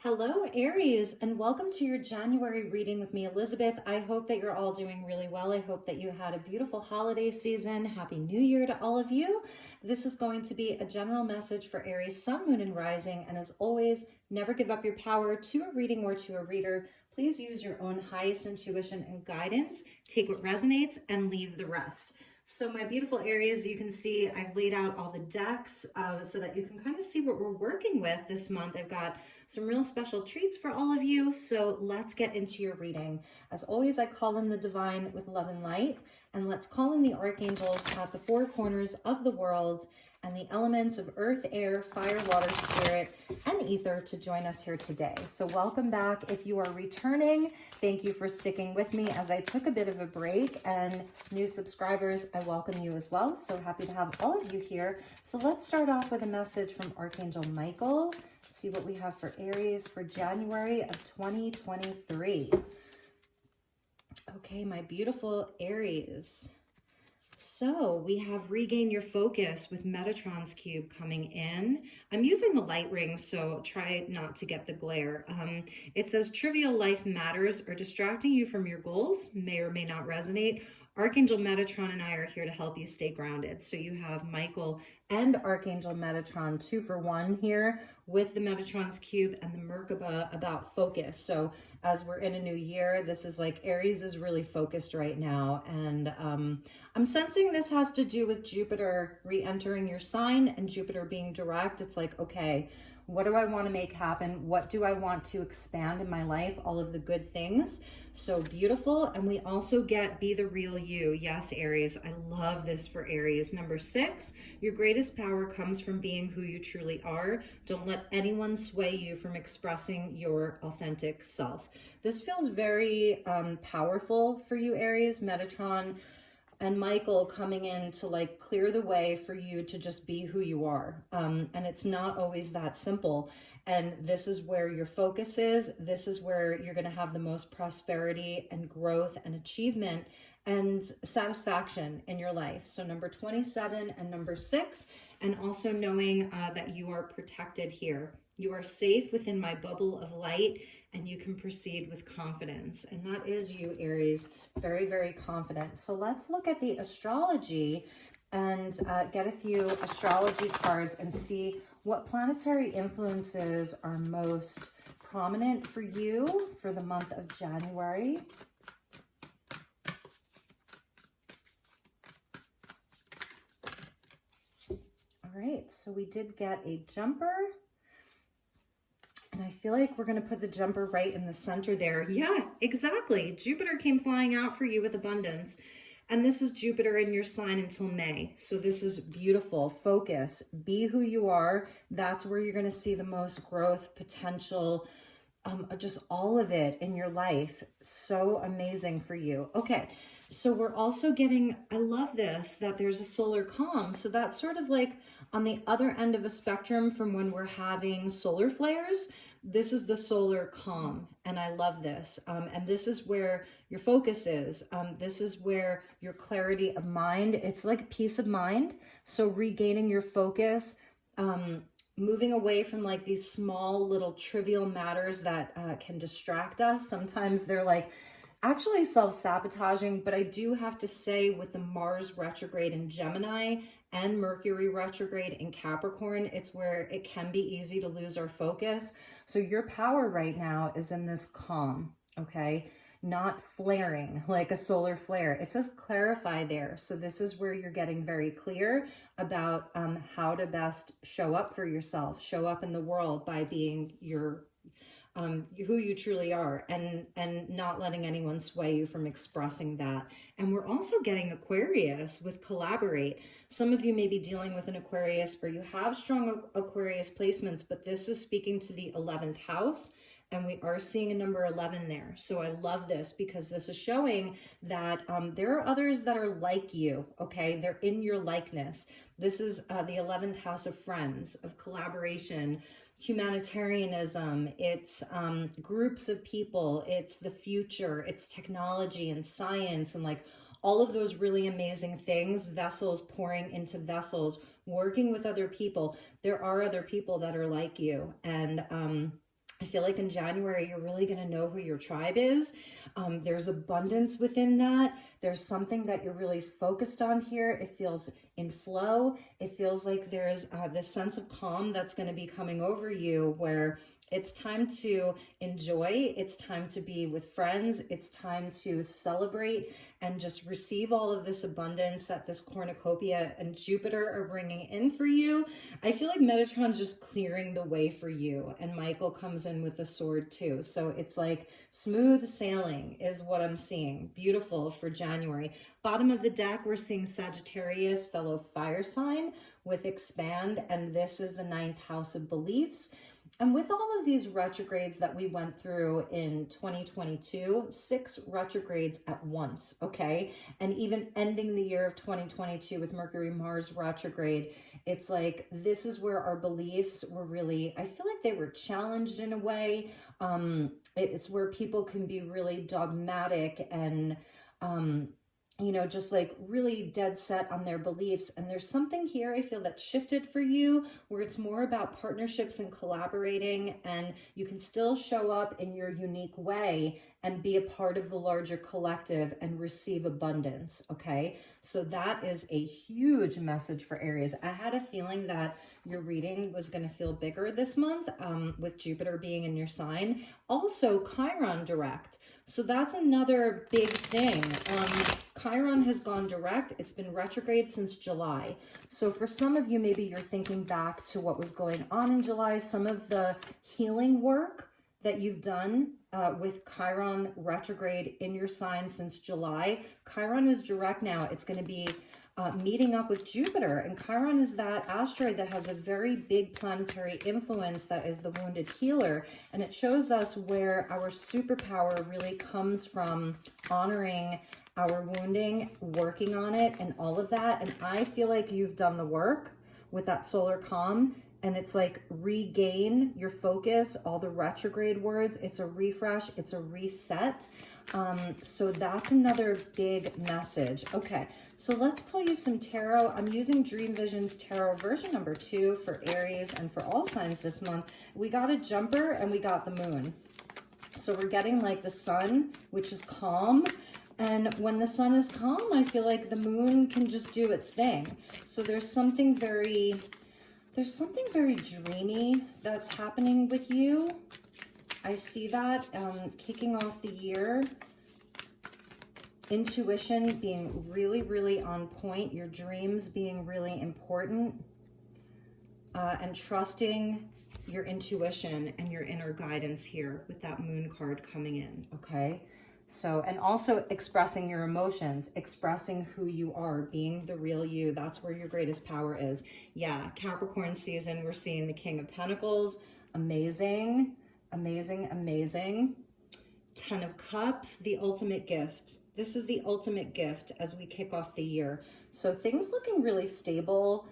Hello, Aries, and welcome to your January reading with me, Elizabeth. I hope that you're all doing really well. I hope that you had a beautiful holiday season. Happy New Year to all of you. This is going to be a general message for Aries, Sun, Moon, and Rising. And as always, never give up your power to a reading or to a reader. Please use your own highest intuition and guidance. Take what resonates and leave the rest. So my beautiful Aries, you can see I've laid out all the decks so that you can kind of see what we're working with this month. I've got some real special treats for all of you. So let's get into your reading. As always, I call in the divine with love and light, and let's call in the archangels at the four corners of the world and the elements of earth, air, fire, water, spirit, and ether to join us here today. So welcome back. If you are returning, thank you for sticking with me as I took a bit of a break, and new subscribers, I welcome you as well. So happy to have all of you here. So let's start off with a message from Archangel Michael. Let's see what we have for Aries for January of 2023. Okay, my beautiful Aries. So we have Regain Your Focus with Metatron's cube coming in. I'm using the light ring, so try not to get the glare. It says trivial life matters or distracting you from your goals may or may not resonate. Archangel Metatron and I are here to help you stay grounded. So you have Michael and Archangel Metatron 2-for-1 here with the Metatron's cube and the Merkaba about focus. So as we're in a new year, this is like Aries is really focused right now. And I'm sensing this has to do with Jupiter re-entering your sign and Jupiter being direct. It's like, okay, what do I want to make happen? What do I want to expand in my life? All of the good things. So beautiful. And we also get be the real you. Yes, Aries. I love this for Aries. Number 6, your greatest power comes from being who you truly are. Don't let anyone sway you from expressing your authentic self. This feels very powerful for you, Aries. Metatron and Michael coming in to like clear the way for you to just be who you are. And it's not always that simple. And this is where your focus is. This is where you're going to have the most prosperity and growth and achievement and satisfaction in your life. So number 27 and number 6, and also knowing that you are protected here. You are safe within my bubble of light, and you can proceed with confidence. And that is you, Aries, very, very confident. So let's look at the astrology and get a few astrology cards and see what planetary influences are most prominent for you for the month of January. All right, so we did get a jumper. And I feel like we're going to put the jumper right in the center there. Yeah, exactly. Jupiter came flying out for you with abundance. And this is Jupiter in your sign until May. So this is beautiful. Focus. Be who you are. That's where you're going to see the most growth, potential, just all of it in your life. So amazing for you. Okay, so we're also getting, I love this, that there's a solar calm. So that's sort of like on the other end of a spectrum from when we're having solar flares. This is the solar calm, and I love this. And this is where your focus is. This is where your clarity of mind, it's like peace of mind. So regaining your focus, moving away from like these small little trivial matters that can distract us. Sometimes they're like actually self-sabotaging, but I do have to say with the Mars retrograde in Gemini and Mercury retrograde in Capricorn, it's where it can be easy to lose our focus. So your power right now is in this calm, okay? Not flaring like a solar flare. It says clarify there. So this is where you're getting very clear about how to best show up for yourself, show up in the world by being your who you truly are, and not letting anyone sway you from expressing that. And we're also getting Aquarius with collaborate. Some of you may be dealing with an Aquarius where you have strong Aquarius placements, but this is speaking to the 11th house. And we are seeing a number 11 there. So I love this because this is showing that there are others that are like you, okay? They're in your likeness. This is the 11th house of friends, of collaboration, humanitarianism, it's groups of people, it's the future, it's technology and science and like all of those really amazing things, vessels pouring into vessels, working with other people. There are other people that are like you. And feel like in January, you're really going to know who your tribe is. There's abundance within that. There's something that you're really focused on here. It feels in flow. It feels like there's this sense of calm that's going to be coming over you, where it's time to enjoy. It's time to be with friends. It's time to celebrate and just receive all of this abundance that this cornucopia and Jupiter are bringing in for you. I feel like Metatron's just clearing the way for you, and Michael comes in with the sword too. So it's like smooth sailing is what I'm seeing. Beautiful for January. Bottom of the deck, we're seeing Sagittarius, fellow fire sign, with expand, and this is the 9th house of beliefs. And with all of these retrogrades that we went through in 2022, 6 retrogrades at once, okay? And even ending the year of 2022 with Mercury, Mars retrograde, it's like this is where our beliefs were really, I feel like they were challenged in a way. It's where people can be really dogmatic and you know, just like really dead set on their beliefs. And there's something here I feel that shifted for you, where it's more about partnerships and collaborating, and you can still show up in your unique way and be a part of the larger collective and receive abundance, okay? So that is a huge message for Aries. I had a feeling that your reading was going to feel bigger this month with Jupiter being in your sign. Also, Chiron direct. So that's another big thing. Chiron has gone direct. It's been retrograde since July. So for some of you, maybe you're thinking back to what was going on in July, some of the healing work that you've done with Chiron retrograde in your sign since July. Chiron is direct now. It's going to be meeting up with Jupiter, and Chiron is that asteroid that has a very big planetary influence, that is the wounded healer, and it shows us where our superpower really comes from, honoring our wounding, working on it, and all of that. And I feel like you've done the work with that solar calm, and it's like regain your focus, all the retrograde words. It's a refresh, it's a reset. So that's another big message. Okay, so let's pull you some tarot. I'm using Dream Visions Tarot version number 2 for Aries and for all signs this month. We got a jumper and we got the moon. So we're getting like the sun, which is calm. And when the sun is calm, I feel like the moon can just do its thing. So there's something very dreamy that's happening with you. I see that kicking off the year. Intuition being really, really on point. Your dreams being really important. And trusting your intuition and your inner guidance here with that moon card coming in, okay? So, and also expressing your emotions, expressing who you are, being the real you. That's where your greatest power is. Yeah, Capricorn season, we're seeing the King of Pentacles. Amazing, amazing, amazing. 10 of Cups, the ultimate gift. This is the ultimate gift as we kick off the year. So things looking really stable.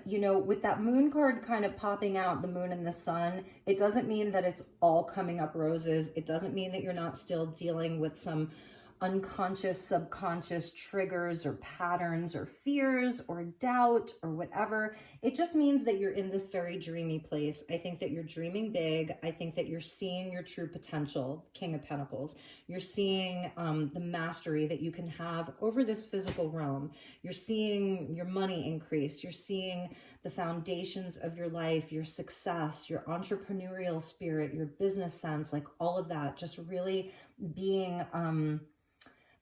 You know, with that moon card kind of popping out, the moon and the sun, it doesn't mean that it's all coming up roses. It doesn't mean that you're not still dealing with some unconscious, subconscious triggers or patterns or fears or doubt or whatever. It just means that you're in this very dreamy place. I think that you're dreaming big. I think that you're seeing your true potential, King of Pentacles. You're seeing the mastery that you can have over this physical realm. You're seeing your money increase. You're seeing the foundations of your life, your success, your entrepreneurial spirit, your business sense, like all of that just really being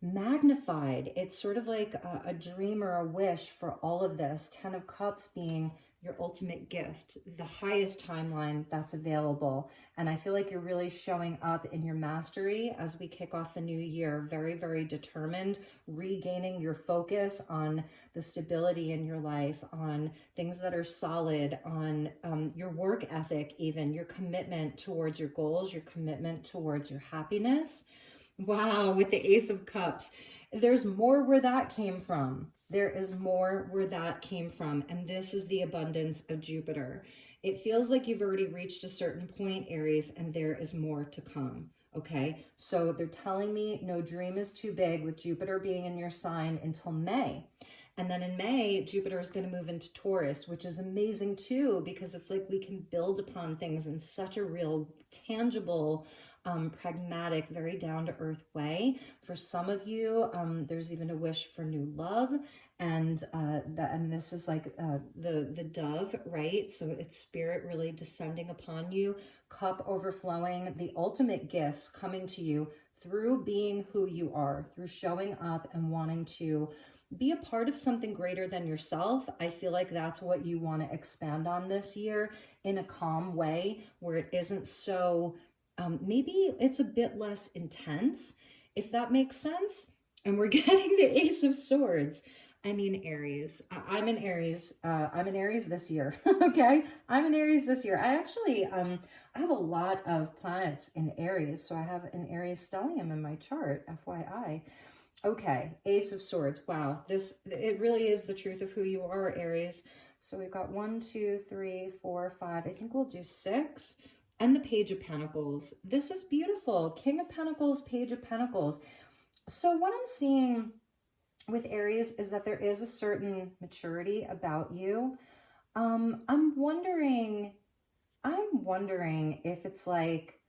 magnified. It's sort of like a dream or a wish for all of this. 10 of Cups being your ultimate gift, the highest timeline that's available. And I feel like you're really showing up in your mastery as we kick off the new year. Very, very determined, regaining your focus on the stability in your life, on things that are solid, on your work ethic, even your commitment towards your goals, your commitment towards your happiness. Wow, with the Ace of Cups, there's more where that came from. There is more where that came from. And this is the abundance of Jupiter. It feels like you've already reached a certain point, Aries, and there is more to come. Okay, so they're telling me no dream is too big with Jupiter being in your sign until May. And then in May, Jupiter is going to move into Taurus, which is amazing too, because it's like we can build upon things in such a real, tangible, pragmatic, very down-to-earth way. For some of you, there's even a wish for new love, and this is like the dove, right? So it's spirit really descending upon you, cup overflowing, the ultimate gifts coming to you through being who you are, through showing up and wanting to be a part of something greater than yourself. I feel like that's what you want to expand on this year in a calm way, where it isn't so, maybe it's a bit less intense, if that makes sense. And we're getting the Ace of Swords. I mean, Aries. I'm an Aries. I'm an Aries this year. Okay. I'm an Aries this year. I actually, I have a lot of planets in Aries. So I have an Aries stellium in my chart, FYI. Okay, Ace of Swords. Wow, it really is the truth of who you are, Aries. So we've got 1, 2, 3, 4, 5. I think we'll do 6. And the Page of Pentacles. This is beautiful. King of Pentacles, Page of Pentacles. So what I'm seeing with Aries is that there is a certain maturity about you. I'm wondering if it's like,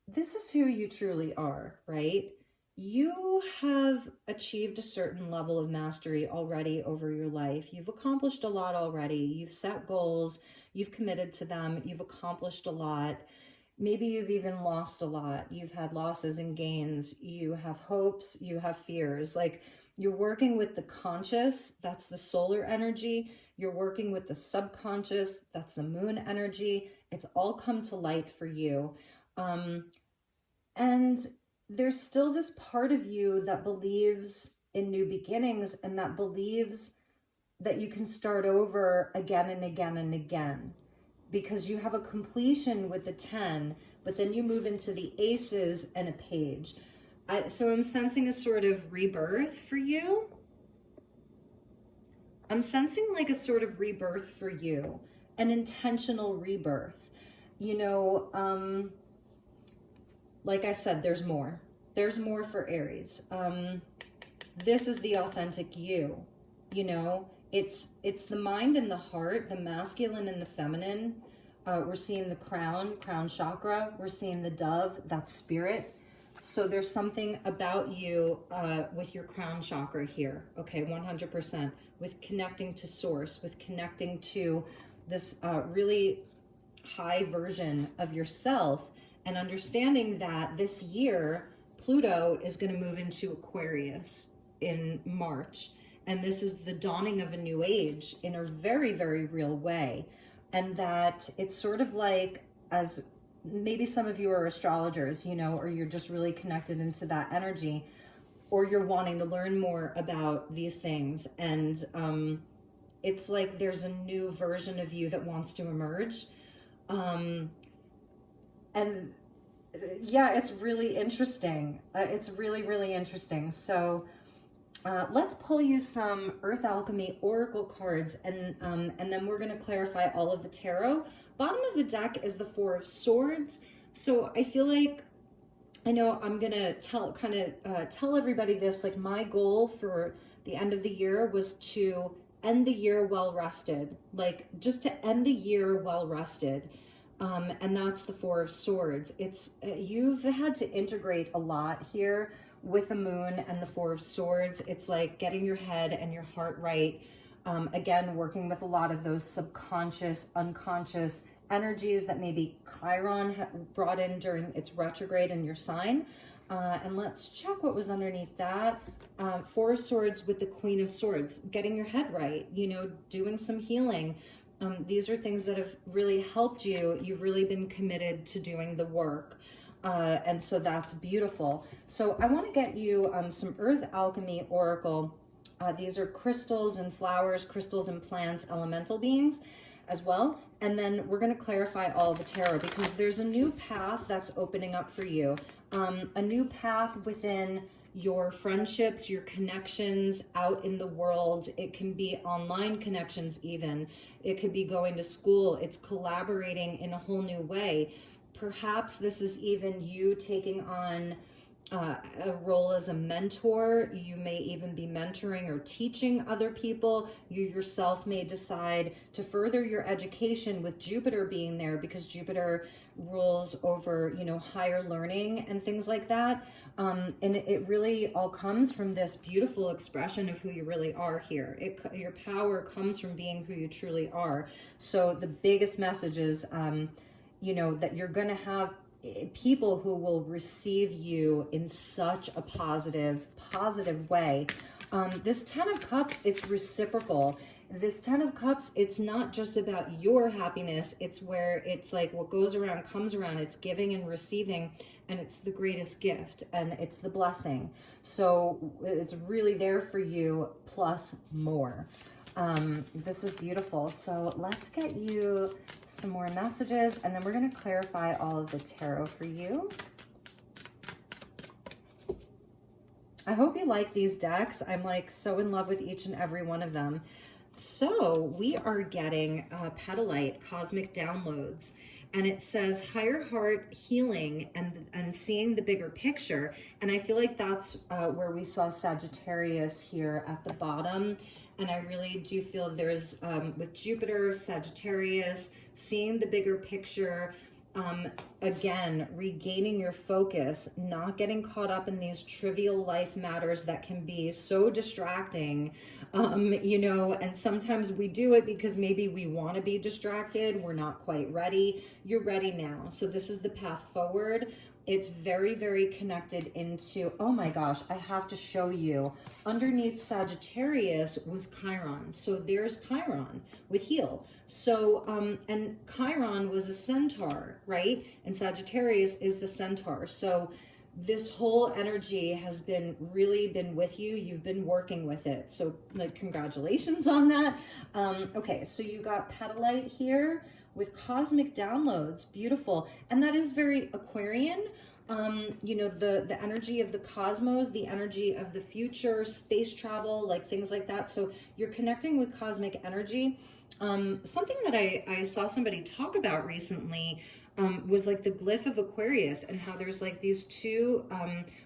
this is who you truly are, right? You have achieved a certain level of mastery already over your life. You've accomplished a lot already. You've set goals. You've committed to them. You've accomplished a lot. Maybe you've even lost a lot. You've had losses and gains. You have hopes. You have fears. Like, you're working with the conscious. That's the solar energy. You're working with the subconscious. That's the moon energy. It's all come to light for you. And there's still this part of you that believes in new beginnings, and that believes that you can start over again and again and again, because you have a completion with the 10, but then you move into the aces and a page. So I'm sensing a sort of rebirth for you. I'm sensing like a sort of rebirth for you, an intentional rebirth. You know, like I said, there's more. There's more for Aries. This is the authentic you. You know, it's the mind and the heart, the masculine and the feminine. We're seeing the crown chakra. We're seeing the dove, that's spirit. So there's something about you with your crown chakra here. Okay, 100%. With connecting to source, with connecting to this really high version of yourself, and understanding that this year, Pluto is going to move into Aquarius in March. And this is the dawning of a new age in a very, very real way. And that it's sort of like, as maybe some of you are astrologers, you know, or you're just really connected into that energy, or you're wanting to learn more about these things. And it's like there's a new version of you that wants to emerge. And yeah, it's really interesting. It's really, really interesting. So let's pull you some Earth Alchemy Oracle cards, and then we're going to clarify all of the tarot. Bottom of the deck is the Four of Swords. So I feel like, I know I'm going to tell everybody this, like my goal for the end of the year was to end the year well rested, like just to end the year well rested. And that's the Four of Swords. It's you've had to integrate a lot here with the moon and the Four of Swords. It's like getting your head and your heart right. Again, working with a lot of those subconscious, unconscious energies that maybe Chiron brought in during its retrograde in your sign. And let's check what was underneath that. Four of Swords with the Queen of Swords, getting your head right, you know, doing some healing. These are things that have really helped you. You've really been committed to doing the work. And so that's beautiful. So I want to get you some Earth Alchemy Oracle. These are crystals and flowers, crystals and plants, elemental beings as well. And then we're going to clarify all of the tarot, because there's a new path that's opening up for you. A new path within your friendships, your connections out in the world. It can be online connections even. It could be going to school. It's collaborating in a whole new way. Perhaps this is even you taking on a role as a mentor. You may even be mentoring or teaching other people. You yourself may decide to further your education with Jupiter being there, because Jupiter rules over, you know, higher learning and things like that. And it really all comes from this beautiful expression of who you really are here. Your power comes from being who you truly are. So the biggest message is, you know, that you're going to have people who will receive you in such a positive way. This 10 of Cups, it's reciprocal. This 10 of Cups, it's not just about your happiness. It's where it's like what goes around comes around. It's giving and receiving, and it's the greatest gift, and it's the blessing. So it's really there for you, plus more. This is beautiful. So let's get you some more messages, and then we're going to clarify all of the tarot for you. I hope you like these decks. I'm like so in love with each and every one of them. So we are getting Petalite, Cosmic Downloads, and it says higher heart healing and seeing the bigger picture. And I feel like that's where we saw Sagittarius here at the bottom. And I really do feel there's, with Jupiter, Sagittarius, seeing the bigger picture, again, regaining your focus, not getting caught up in these trivial life matters that can be so distracting, you know, and sometimes we do it because maybe we want to be distracted. We're not quite ready. You're ready now. So this is the path forward. It's very, very connected into, oh my gosh, I have to show you. Underneath Sagittarius was Chiron. So there's Chiron with heal. So, and Chiron was a centaur, right? And Sagittarius is the centaur. So this whole energy has really been with you. You've been working with it. So like, congratulations on that. Okay, so you got Petalite here with Cosmic Downloads. Beautiful. And that is very Aquarian. You know, the energy of the cosmos, the energy of the future, space travel, like things like that. So you're connecting with cosmic energy. Something that I saw somebody talk about recently was like the glyph of Aquarius, and how there's like these two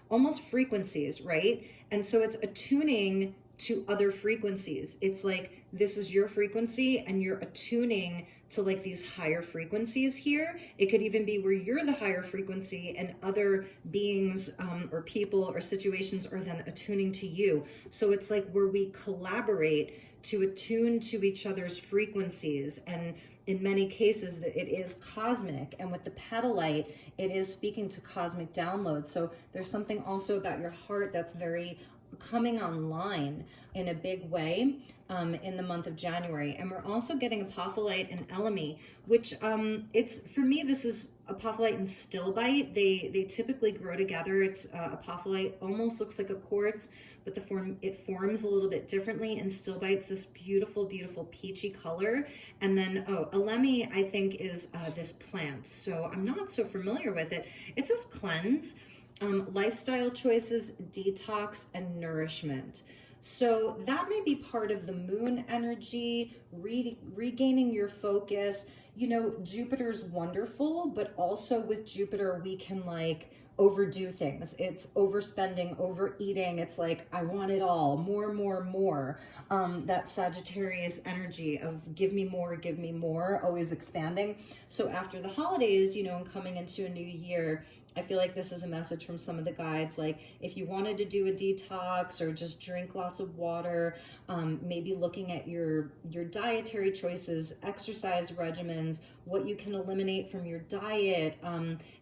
almost frequencies, right? And so it's attuning to other frequencies. It's like, this is your frequency and you're attuning to like these higher frequencies here. It could even be where you're the higher frequency and other beings or people or situations are then attuning to you. So it's like where we collaborate to attune to each other's frequencies. And in many cases that it is cosmic, and with the Petalite, it is speaking to cosmic downloads. So there's something also about your heart that's very coming online in a big way in the month of January. And we're also getting Apophyllite and Elemi, which it's, for me, this is Apophyllite and Stilbite. They typically grow together. It's Apophyllite almost looks like a quartz, but it forms a little bit differently, and Stilbite's this beautiful, beautiful peachy color. And then, Elemi, I think, is this plant. So I'm not so familiar with it. It says cleanse, lifestyle choices, detox, and nourishment. So that may be part of the moon energy, regaining your focus. You know, Jupiter's wonderful, but also with Jupiter, we can like overdo things. It's overspending, overeating. It's like, I want it all, more, more, more. That Sagittarius energy of give me more, always expanding. So after the holidays, you know, and coming into a new year, I feel like this is a message from some of the guides. Like, if you wanted to do a detox or just drink lots of water, maybe looking at your dietary choices, exercise regimens, what you can eliminate from your diet.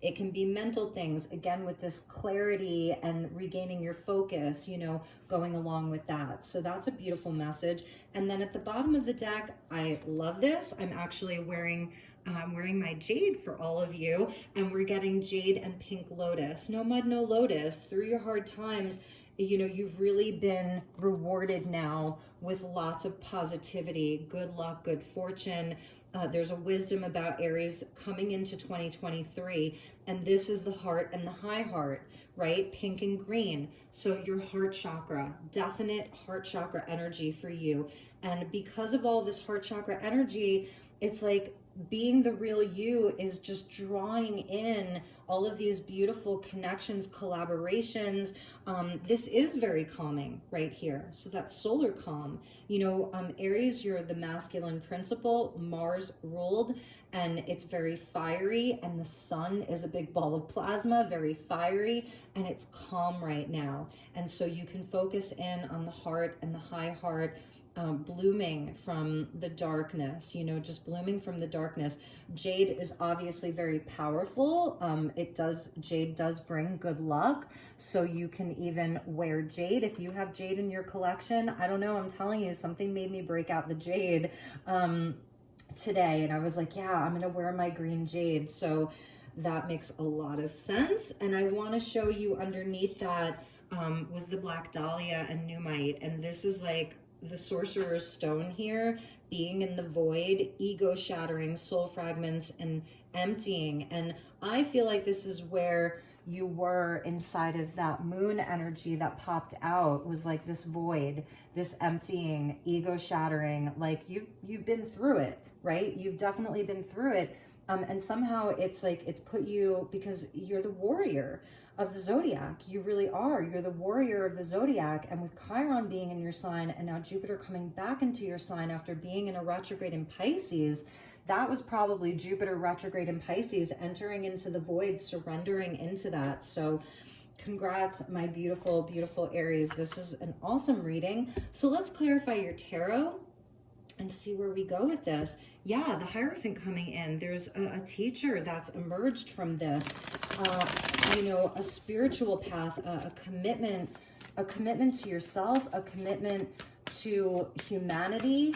It can be mental things, again, with this clarity and regaining your focus, you know, going along with that. So that's a beautiful message. And then at the bottom of the deck, I love this. I'm actually wearing my jade for all of you, and we're getting Jade and Pink Lotus. No mud, no lotus. Through your hard times, you know, you've really been rewarded now with lots of positivity, good luck, good fortune. There's a wisdom about Aries coming into 2023, and this is the heart and the high heart, right? Pink and green. So your heart chakra, definite heart chakra energy for you. And because of all this heart chakra energy, it's like being the real you is just drawing in all of these beautiful connections, collaborations. This is very calming right here. So that's solar calm. You know, Aries, you're the masculine principle, Mars ruled, and it's very fiery, and the sun is a big ball of plasma, very fiery, and it's calm right now. And so you can focus in on the heart and the high heart, blooming from the darkness, you know, just blooming from the darkness. Jade is obviously very powerful. Jade does bring good luck. So you can even wear jade. If you have jade in your collection, I don't know, I'm telling you, something made me break out the jade today. And I was like, yeah, I'm gonna wear my green jade. So that makes a lot of sense. And I wanna show you underneath that was the black dahlia and numite. And this is like the sorcerer's stone here, being in the void, ego shattering, soul fragments, and emptying. And I feel like this is where you were inside of that moon energy that popped out, was like this void, this emptying, ego shattering. Like you've been through it, right? You've definitely been through it. And somehow it's like, it's put you, because you're the warrior of the zodiac. You really are. You're the warrior of the zodiac. And with Chiron being in your sign and now Jupiter coming back into your sign after being in a retrograde in Pisces, that was probably Jupiter retrograde in Pisces, entering into the void, surrendering into that. So congrats, my beautiful, beautiful Aries. This is an awesome reading. So let's clarify your tarot and see where we go with this. Yeah, the Hierophant coming in. There's a teacher that's emerged from this. You know, a spiritual path, a commitment to yourself, a commitment to humanity.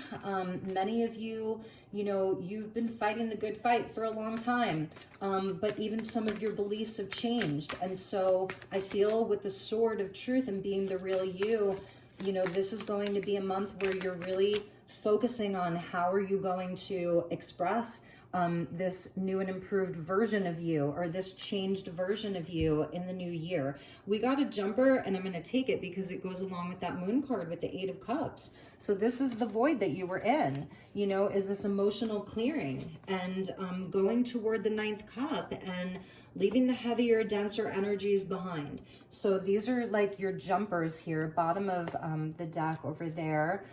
Many of you, you know, you've been fighting the good fight for a long time, but even some of your beliefs have changed. And so I feel with the sword of truth and being the real you, you know, this is going to be a month where you're really focusing on how are you going to express this new and improved version of you, or this changed version of you in the new year. We got a jumper, and I'm going to take it because it goes along with that moon card with the 8 of Cups. So this is the void that you were in, you know, is this emotional clearing and going toward the 9th cup and leaving the heavier, denser energies behind. So these are like your jumpers here, bottom of the deck over there.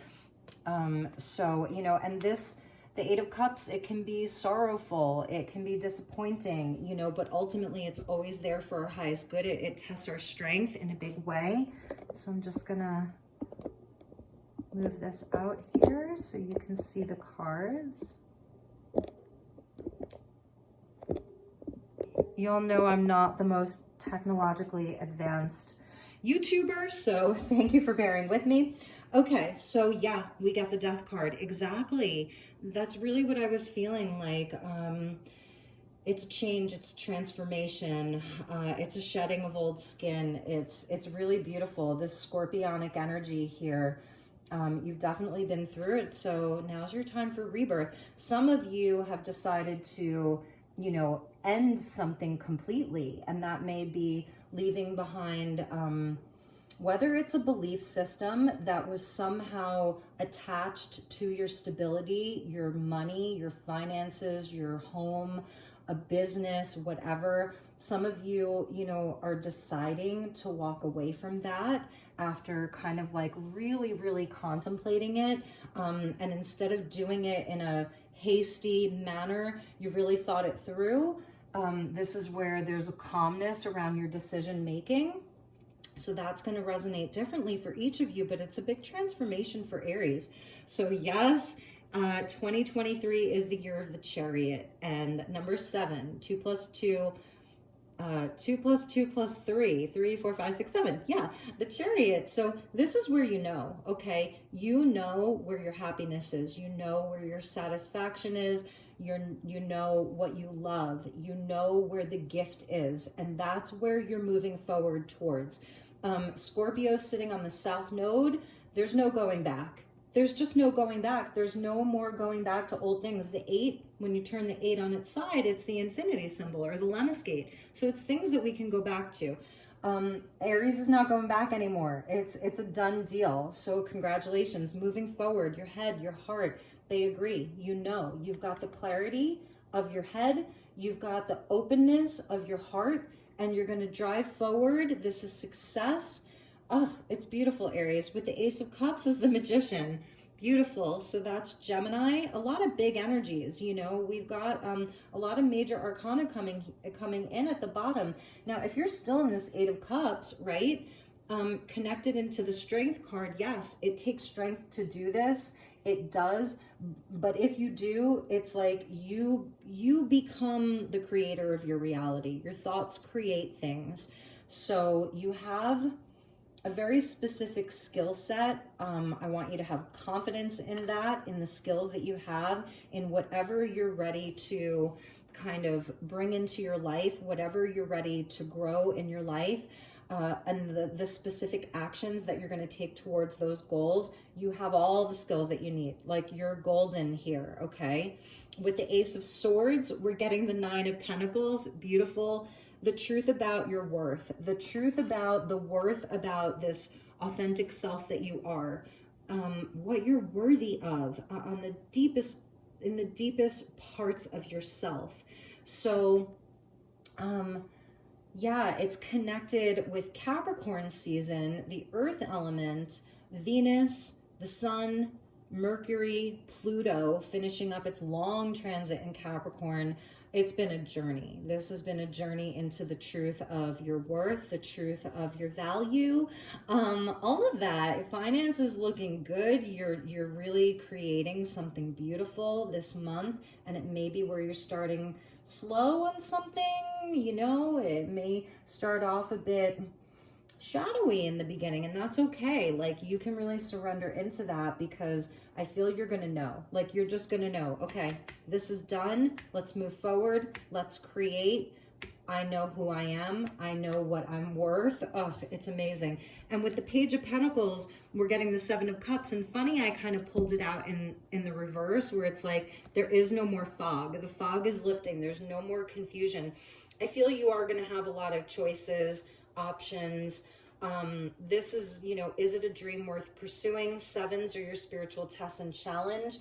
So, you know, and this, the 8 of Cups, it can be sorrowful, it can be disappointing, you know, but ultimately it's always there for our highest good. It tests our strength in a big way. So I'm just gonna move this out here so you can see the cards. You all know I'm not the most technologically advanced YouTuber, so thank you for bearing with me. Okay, so yeah, we got the Death card. Exactly. That's really what I was feeling like. It's change, it's transformation, it's a shedding of old skin. It's really beautiful, this scorpionic energy here. You've definitely been through it, so now's your time for rebirth. Some of you have decided to, you know, end something completely, and that may be leaving behind whether it's a belief system that was somehow attached to your stability, your money, your finances, your home, a business, whatever. Some of you, you know, are deciding to walk away from that after kind of like really, really contemplating it. And instead of doing it in a hasty manner, you've really thought it through. This is where there's a calmness around your decision making. So that's going to resonate differently for each of you, but it's a big transformation for Aries. So yes, 2023 is the year of the Chariot, and number 7, 2 plus 2, 2 plus 2 plus 3, 3, 4, 5, 6, 7. Yeah, the Chariot. So this is where you know, okay, you know where your happiness is, you know where your satisfaction is, you know what you love, you know where the gift is, and that's where you're moving forward towards. Scorpio sitting on the South Node, there's no going back. There's just no going back. There's no more going back to old things. The 8, when you turn the 8 on its side, it's the infinity symbol or the Lemmas gate. So it's things that we can go back to. Aries is not going back anymore. It's a done deal. So congratulations. Moving forward, your head, your heart, They agree. You know, you've got the clarity of your head, you've got the openness of your heart, and you're going to drive forward. This is success. Oh, it's beautiful, Aries. With the Ace of Cups is the Magician. Beautiful. So that's Gemini. A lot of big energies. You know, we've got a lot of major arcana coming in at the bottom. Now, if you're still in this Eight of Cups, right, connected into the Strength card, yes, it takes strength to do this. It does. But if you do, it's like you become the creator of your reality. Your thoughts create things. So you have a very specific skill set. I want you to have confidence in that, in the skills that you have, in whatever you're ready to kind of bring into your life, whatever you're ready to grow in your life, and the specific actions that you're going to take towards those goals. You have all the skills that you need. Like, you're golden here, okay? With the Ace of Swords, we're getting the Nine of Pentacles. Beautiful. The truth about your worth, the truth about the worth about this authentic self that you are, what you're worthy of on the deepest, in the deepest parts of yourself. So, yeah, it's connected with Capricorn season, the earth element, Venus, the sun, Mercury, Pluto, finishing up its long transit in Capricorn. It's been a journey. This has been a journey into the truth of your worth, the truth of your value, all of that. Finance is looking good. You're really creating something beautiful this month, and it may be where you're starting slow on something. You know, it may start off a bit shadowy in the beginning, and that's okay. Like, you can really surrender into that, because I feel you're gonna know. Like, you're just gonna know, okay, this is done. Let's move forward. Let's create. I know who I am. I know what I'm worth. Oh, it's amazing. And with the Page of Pentacles, we're getting the Seven of Cups. And funny, I kind of pulled it out in the reverse, where it's like, there is no more fog. The fog is lifting. There's no more confusion. I feel you are going to have a lot of choices, options. This is, you know, is it a dream worth pursuing? Sevens are your spiritual test and challenge.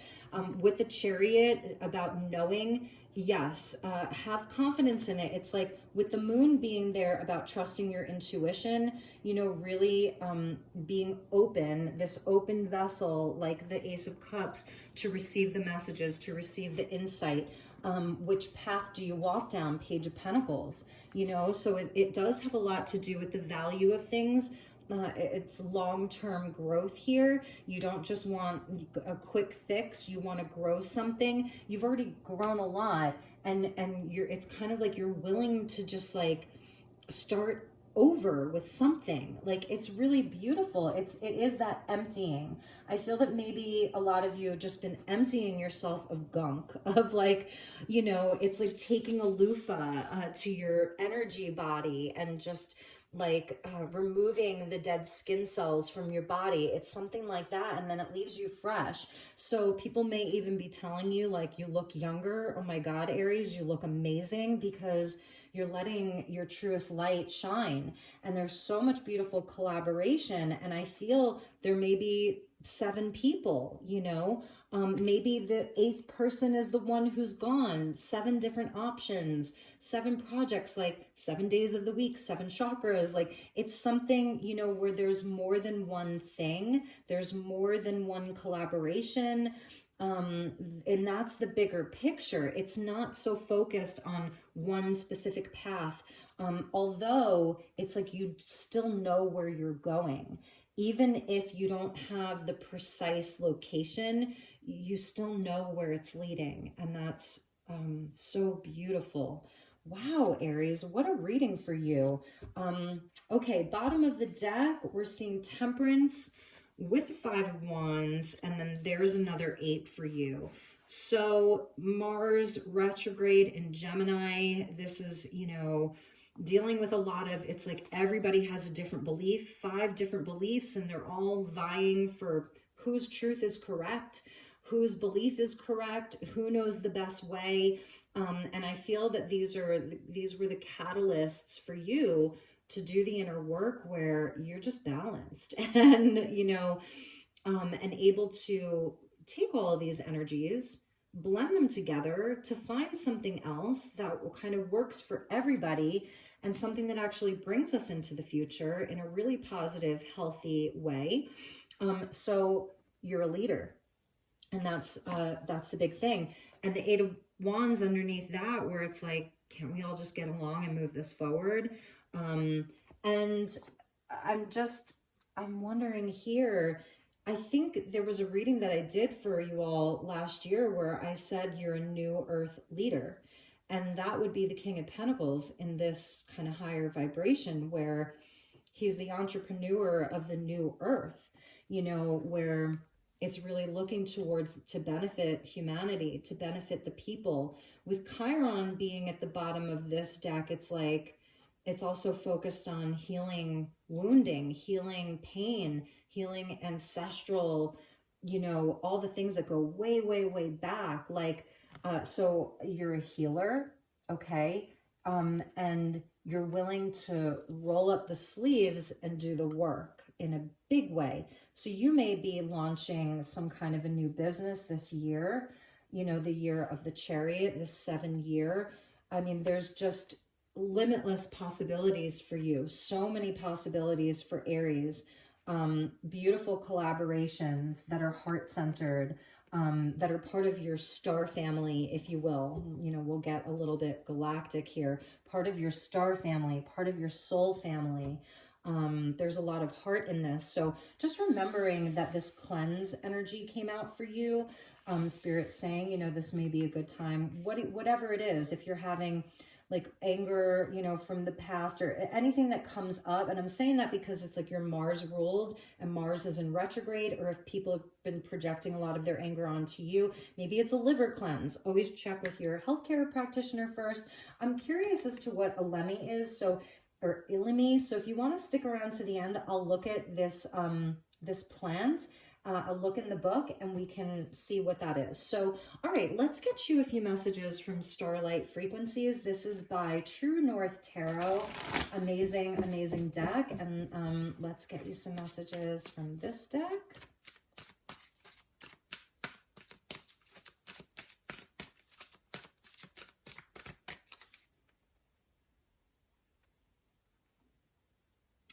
With the Chariot, about knowing, yes, have confidence in it. It's like, with the moon being there, about trusting your intuition, you know, really being open, this open vessel, like the Ace of Cups, to receive the messages, to receive the insight. Which path do you walk down? Page of Pentacles, you know, so it does have a lot to do with the value of things. It's long-term growth here. You don't just want a quick fix. You want to grow something. You've already grown a lot, and it's kind of like you're willing to just like start over with something. Like, it's really beautiful. It is that emptying. I feel that maybe a lot of you have just been emptying yourself of gunk, of like, you know, it's like taking a loofah to your energy body and just like removing the dead skin cells from your body. It's something like that, and then it leaves you fresh. So people may even be telling you, like, you look younger. Oh my God, Aries, you look amazing, because you're letting your truest light shine. And there's so much beautiful collaboration. And I feel there may be 7 people, you know, maybe the 8th person is the one who's gone. 7 different options, 7 projects, like 7 days of the week, 7 chakras. Like, it's something, you know, where there's more than one thing. There's more than one collaboration. And that's the bigger picture. It's not so focused on one specific path. Although it's like, you still know where you're going. Even if you don't have the precise location, you still know where it's leading. And that's so beautiful. Wow, Aries, what a reading for you. Okay, bottom of the deck, we're seeing Temperance with the 5 of Wands, and then there's another 8 for you. So Mars retrograde in Gemini. This is, you know, dealing with a lot of, it's like everybody has a different belief, 5 different beliefs, and they're all vying for whose truth is correct, whose belief is correct, who knows the best way. And I feel that these were the catalysts for you to do the inner work, where you're just balanced and, you know, and able to take all of these energies, blend them together to find something else that kind of works for everybody and something that actually brings us into the future in a really positive, healthy way. So you're a leader, and that's the big thing. And the Eight of Wands underneath that, where it's like, can't we all just get along and move this forward? And I'm wondering here, I think there was a reading that I did for you all last year where I said you're a new earth leader. And that would be the King of Pentacles in this kind of higher vibration, where he's the entrepreneur of the new earth, you know, where it's really looking towards to benefit humanity, to benefit the people. With Chiron being at the bottom of this deck, it's like, it's also focused on healing wounding, healing pain, healing ancestral, you know, all the things that go way, way, way back. Like, so you're a healer, okay? And you're willing to roll up the sleeves and do the work in a big way. So you may be launching some kind of a new business this year, you know, the year of the Chariot, this 7 year. I mean, there's just limitless possibilities for you. So many possibilities for Aries. Beautiful collaborations that are heart-centered, that are part of your star family, if you will. You know, we'll get a little bit galactic here. Part of your star family, part of your soul family. There's a lot of heart in this. So just remembering that this cleanse energy came out for you. Spirit's saying, you know, this may be a good time. Whatever it is, if you're having like anger, you know, from the past or anything that comes up. And I'm saying that because it's like you're Mars ruled and Mars is in retrograde, or if people have been projecting a lot of their anger onto you, maybe it's a liver cleanse. Always check with your healthcare practitioner first. I'm curious as to what Ilemi is. So, or Ilemi. So if you want to stick around to the end, I'll look at this, this plant. I'll look in the book and we can see what that is. So, all right, let's get you a few messages from Starlight Frequencies. This is by True North Tarot. Amazing, amazing deck. And let's get you some messages from this deck.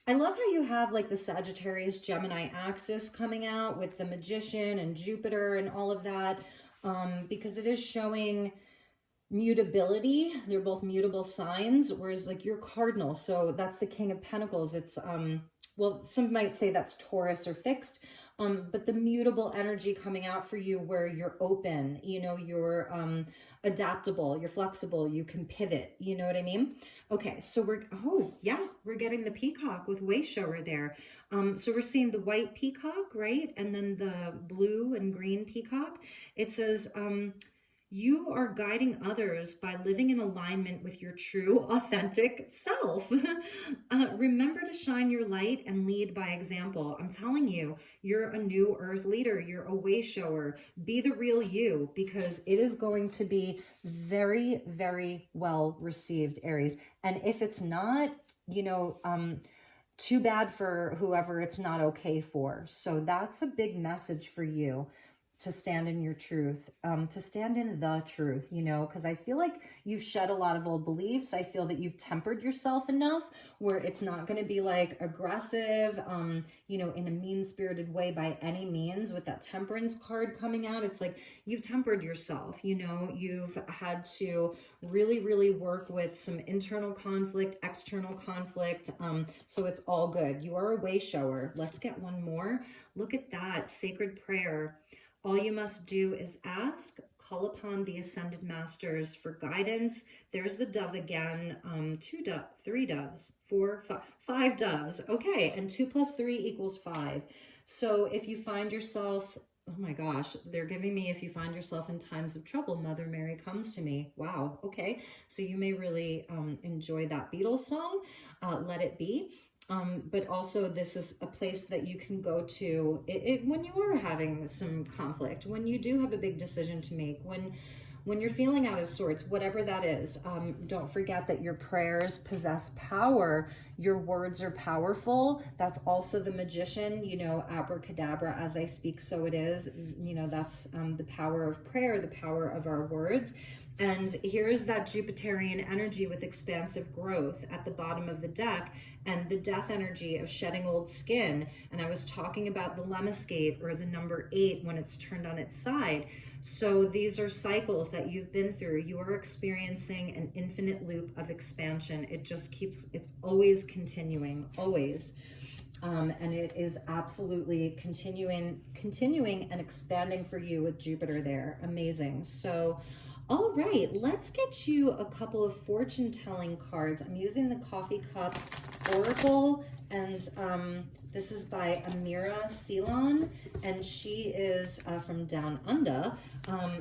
I love how you have like the Sagittarius Gemini axis coming out with the Magician and Jupiter and all of that, because it is showing mutability. They're both mutable signs, whereas like you're cardinal, so that's the King of Pentacles. It's well, some might say that's Taurus or fixed, but the mutable energy coming out for you, where you're open, you know, you're adaptable, you're flexible, you can pivot, you know what I mean? Okay, so we're getting the peacock with way shower there. So we're seeing the white peacock, right? And then the blue and green peacock. It says, you are guiding others by living in alignment with your true, authentic self. Remember to shine your light and lead by example. I'm telling you, you're a new earth leader. You're a way shower. Be the real you, because it is going to be very, very well received, Aries. And if it's not, you know, too bad for whoever it's not okay for. So that's a big message for you, to stand in your truth, to stand in the truth, you know, because I feel like you've shed a lot of old beliefs. I feel that you've tempered yourself enough where it's not going to be like aggressive, you know, in a mean-spirited way by any means. With that Temperance card coming out, it's like you've tempered yourself, you know, you've had to really, really work with some internal conflict, external conflict. So it's all good. You are a way shower. Let's get one more. Look at that sacred prayer. All you must do is ask, call upon the ascended masters for guidance. There's the dove again, 3 doves, 4, 5 doves. Okay, and 2 + 3 = 5. So if you find yourself, oh my gosh, they're giving me, if you find yourself in times of trouble, Mother Mary comes to me. Wow, okay. So you may really enjoy that Beatles song, Let It Be. But also this is a place that you can go to when you are having some conflict, when you do have a big decision to make, when you're feeling out of sorts, whatever that is, don't forget that your prayers possess power. Your words are powerful. That's also the magician, you know, abracadabra, as I speak, so it is. You know, that's the power of prayer, the power of our words. And here's that Jupiterian energy with expansive growth at the bottom of the deck, and the death energy of shedding old skin. And I was talking about the lemniscate, or the number 8, when it's turned on its side. So these are cycles that you've been through. You are experiencing an infinite loop of expansion. It just keeps, it's always continuing, always. And it is absolutely continuing and expanding for you with Jupiter there. Amazing. So, all right, let's get you a couple of fortune telling cards. I'm using the Coffee Cup Oracle, and this is by Amira Ceylon, and she is from Down Under.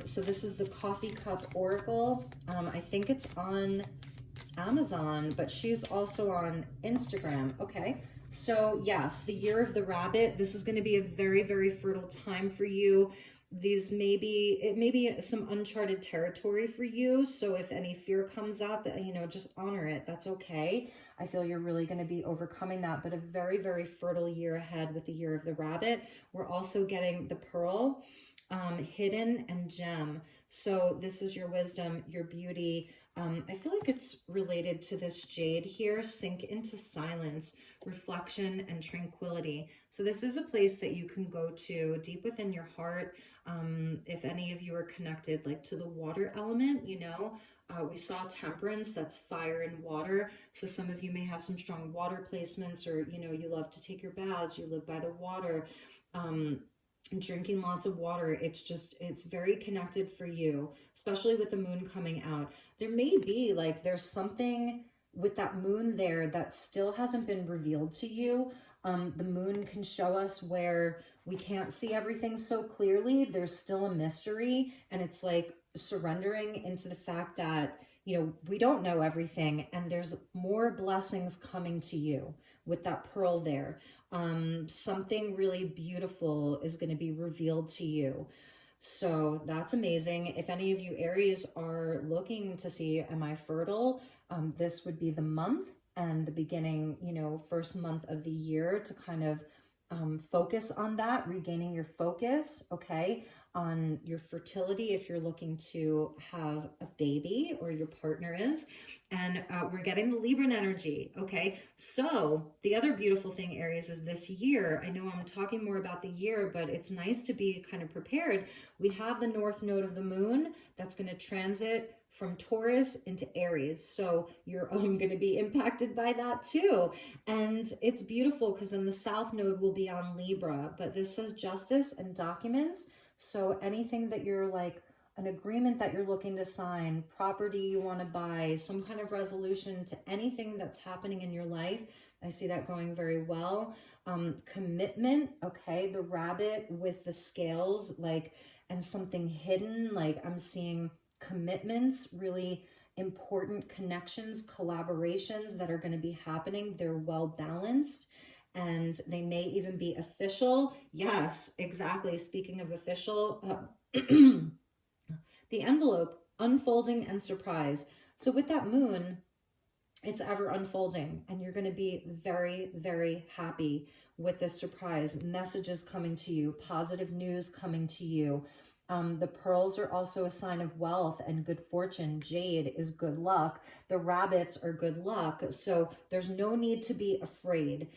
So this is the Coffee Cup Oracle. I think it's on Amazon, but she's also on Instagram. Okay. So yes, the year of the rabbit, this is going to be a very, very fertile time for you. These it may be some uncharted territory for you. So if any fear comes up, you know, just honor it. That's okay. I feel you're really going to be overcoming that, but a very, very fertile year ahead with the year of the rabbit. We're also getting the pearl, hidden, and gem. So this is your wisdom, your beauty. I feel like it's related to this jade here, sink into silence, reflection, and tranquility. So this is a place that you can go to deep within your heart. If any of you are connected like to the water element, you know, we saw temperance, that's fire and water. So some of you may have some strong water placements, or, you know, you love to take your baths, you live by the water, drinking lots of water. It's very connected for you, especially with the moon coming out. There may be like, there's something with that moon there that still hasn't been revealed to you. The moon can show us where we can't see everything so clearly. There's still a mystery, and it's like surrendering into the fact that, you know, we don't know everything, and there's more blessings coming to you with that pearl there. Something really beautiful is going to be revealed to you. So that's amazing. If any of you Aries are looking to see, am I fertile? This would be the month and the beginning, you know, first month of the year to kind of focus on that, regaining your focus, okay, on your fertility if you're looking to have a baby or your partner is. And we're getting the Libran energy, okay? So the other beautiful thing, Aries, is this year, I know I'm talking more about the year, but it's nice to be kind of prepared. We have the north node of the moon that's going to transit from Taurus into Aries. So you're going to be impacted by that too. And it's beautiful because then the south node will be on Libra, but this says justice and documents. So anything that you're like, an agreement that you're looking to sign, property you want to buy, some kind of resolution to anything that's happening in your life, I see that going very well. Commitment, okay, the rabbit with the scales, like, and something hidden, like I'm seeing commitments, really important connections, collaborations that are going to be happening. They're well balanced, and they may even be official. Yes, exactly. Speaking of official, the envelope, unfolding and surprise. So with that moon, it's ever unfolding, and you're going to be very, very happy with this surprise. Messages coming to you, positive news coming to you. The pearls are also a sign of wealth and good fortune. Jade is good luck. The rabbits are good luck. So there's no need to be afraid.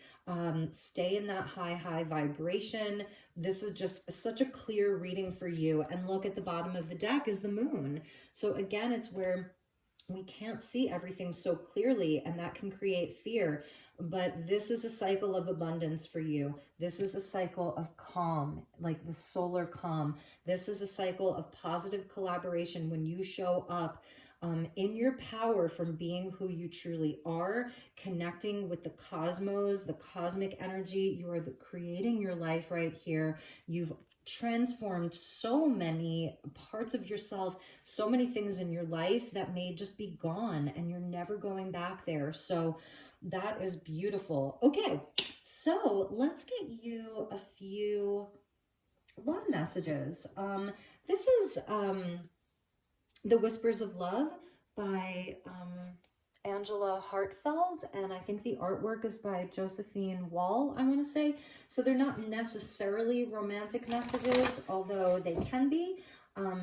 Stay in that high vibration. This is just such a clear reading for you. And look, at the bottom of the deck is the moon. So again, it's where we can't see everything so clearly, and that can create fear. But this is a cycle of abundance for you. This is a cycle of calm, like the solar calm. This is a cycle of positive collaboration when you show up in your power from being who you truly are, connecting with the cosmos, the cosmic energy. You are creating your life right here. You've transformed so many parts of yourself, so many things in your life that may just be gone, and you're never going back there. So that is beautiful. Okay, so let's get you a few love messages. This is The Whispers of Love by Angela Hartfeld, and I think the artwork is by Josephine Wall, I want to say. So they're not necessarily romantic messages, although they can be.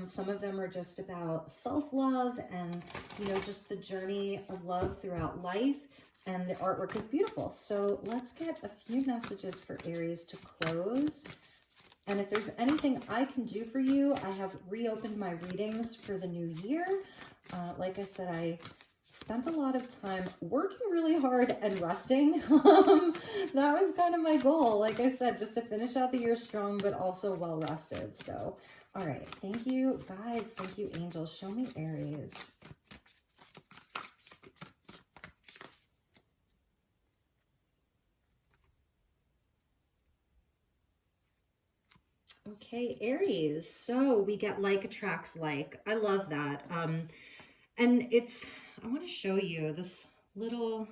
Some of them are just about self-love and, you know, just the journey of love throughout life. And the artwork is beautiful. So let's get a few messages for Aries to close. And if there's anything I can do for you, I have reopened my readings for the new year. Like I said, I spent a lot of time working really hard and resting. That was kind of my goal. Like I said, just to finish out the year strong, but also well rested. So, all right. Thank you, guides. Thank you, angels. Show me Aries. Okay, Aries. So we get like attracts like. I love that. And it's, I want to show you this little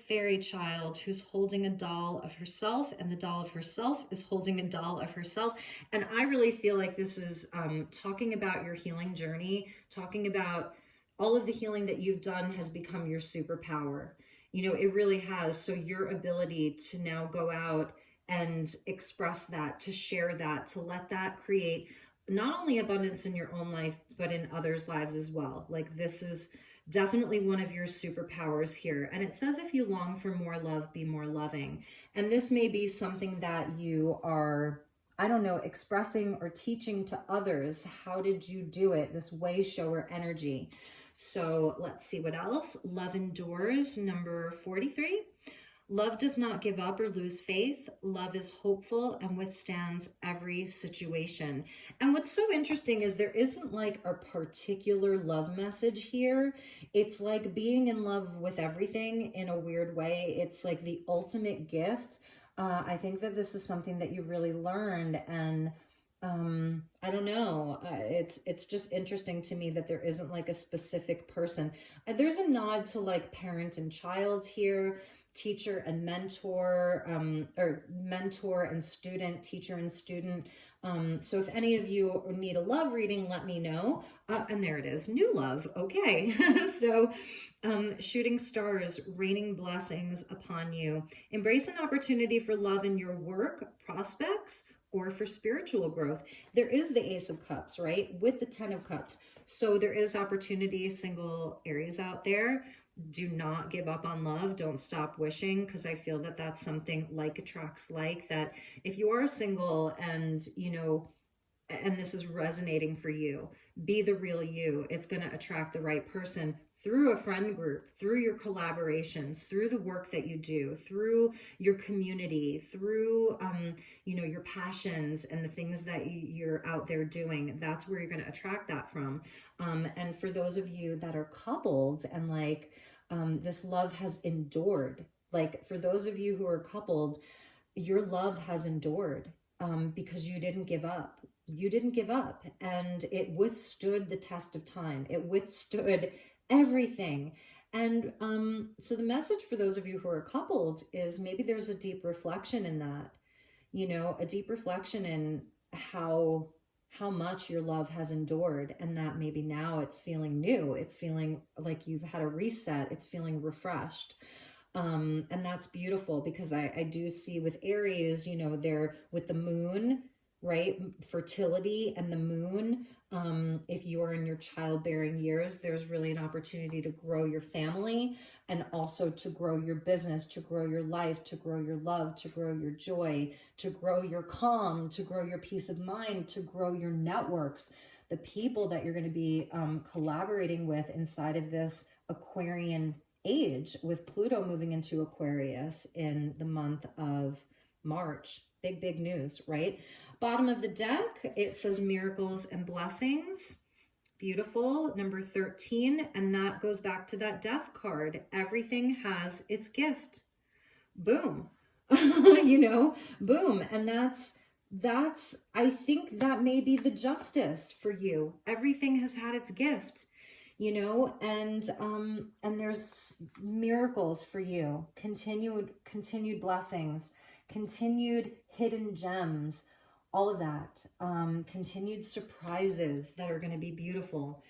fairy child who's holding a doll of herself, and the doll of herself is holding a doll of herself. And I really feel like this is talking about your healing journey, talking about all of the healing that you've done has become your superpower. You know, it really has. So your ability to now go out and express that, to share that, to let that create not only abundance in your own life, but in others' lives as well. Like this is definitely one of your superpowers here. And it says, if you long for more love, be more loving. And this may be something that you are, I don't know, expressing or teaching to others. How did you do it? This way shower energy. So let's see what else. Love endures, number 43. Love does not give up or lose faith. Love is hopeful and withstands every situation. And what's so interesting is there isn't like a particular love message here. It's like being in love with everything in a weird way. It's like the ultimate gift. I think that this is something that you really learned, and I don't know. It's just interesting to me that there isn't like a specific person. There's a nod to like parent and child here, teacher and mentor, or mentor and student, teacher and student. So if any of you need a love reading, let me know. And there it is, new love. Okay. So shooting stars, raining blessings upon you. Embrace an opportunity for love in your work, prospects, or for spiritual growth. There is the Ace of Cups, right? With the 10 of Cups. So there is opportunity, single Aries out there. Do not give up on love. Don't stop wishing, because I feel that that's something like attracts like, that if you are single and, you know, and this is resonating for you, be the real you. It's going to attract the right person through a friend group, through your collaborations, through the work that you do, through your community, through, you know, your passions and the things that you're out there doing. That's where you're going to attract that from. And for those of you that are coupled and like, this love has endured, like for those of you who are coupled, your love has endured, because you didn't give up. You didn't give up, and it withstood the test of time. It withstood everything. And so the message for those of you who are coupled is maybe there's a deep reflection in that, you know, a deep reflection in how much your love has endured, and that maybe now it's feeling new. It's feeling like you've had a reset. It's feeling refreshed. And that's beautiful, because I do see with Aries, you know, they're with the moon, right? Fertility and the moon. If you're in your childbearing years, there's really an opportunity to grow your family, and also to grow your business, to grow your life, to grow your love, to grow your joy, to grow your calm, to grow your peace of mind, to grow your networks, the people that you're going to be collaborating with inside of this Aquarian age, with Pluto moving into Aquarius in the month of March. Big news, right? Bottom of the deck, it says miracles and blessings. Beautiful. Number 13. And that goes back to that death card. Everything has its gift. Boom. You know, boom. And that's, I think that may be the justice for you. Everything has had its gift, you know, and there's miracles for you, continued blessings, continued hidden gems, all of that. Continued surprises that are going to be beautiful.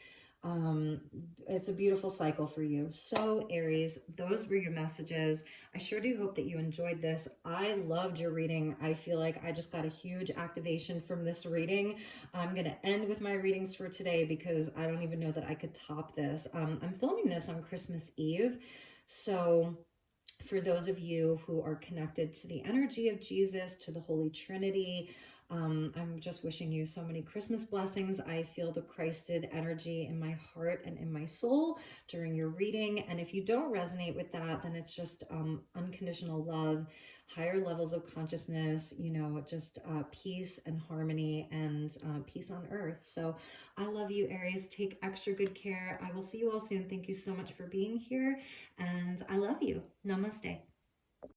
It's a beautiful cycle for you. So Aries, those were your messages. I sure do hope that you enjoyed this. I loved your reading. I feel like I just got a huge activation from this reading. I'm going to end with my readings for today because I don't even know that I could top this. I'm filming this on Christmas Eve. So for those of you who are connected to the energy of Jesus, to the Holy Trinity, I'm just wishing you so many Christmas blessings. I feel the Christed energy in my heart and in my soul during your reading. And if you don't resonate with that, then it's just unconditional love, higher levels of consciousness, you know, just peace and harmony and peace on earth. So I love you, Aries. Take extra good care. I will see you all soon. Thank you so much for being here. And I love you. Namaste.